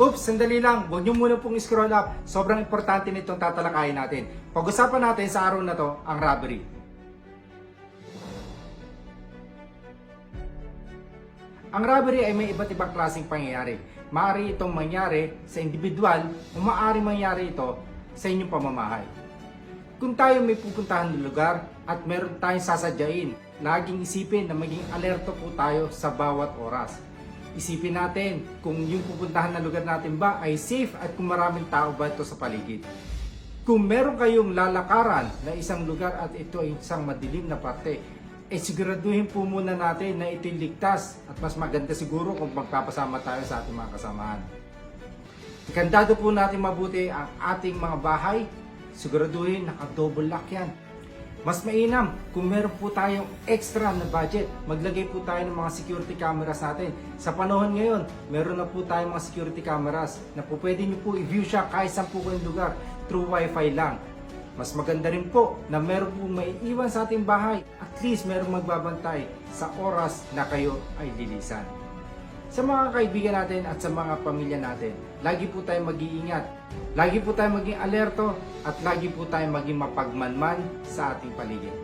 Oops, sandali lang. Huwag niyo muna pong scroll up. Sobrang importante nitong tatalakayin natin. Pag-usapan natin sa araw na to ang robbery. Ang robbery ay may iba't ibang klaseng pangyayari. Maaari itong mangyari sa individual o maaari mangyari ito sa inyong pamamahay. Kung tayo may pupuntahan ng lugar at meron tayong sasadyain, laging isipin na maging alerto po tayo sa bawat oras. Isipin natin kung yung pupuntahan na lugar natin ba ay safe at kung maraming tao ba ito sa paligid. Kung meron kayong lalakaran na isang lugar at ito ay isang madilim na parte, siguraduhin po muna natin na ito'y ligtas at mas maganda siguro kung magpapasama tayo sa ating mga kasamahan. Ikandado po natin mabuti ang ating mga bahay, siguraduhin naka-double lock yan. Mas mainam kung meron po tayong extra na budget, maglagay po tayo ng mga security cameras natin. Sa panahon ngayon, meron na po tayong mga security cameras na po pwede nyo po i-view siya kahit saan po kayong lugar through wifi lang. Mas maganda rin po na meron po may iwan sa ating bahay, at least meron magbabantay sa oras na kayo ay lilisan. Sa mga kaibigan natin at sa mga pamilya natin, lagi po tayong mag-iingat, lagi po tayong maging alerto at lagi po tayong maging mapagmanman sa ating paligid.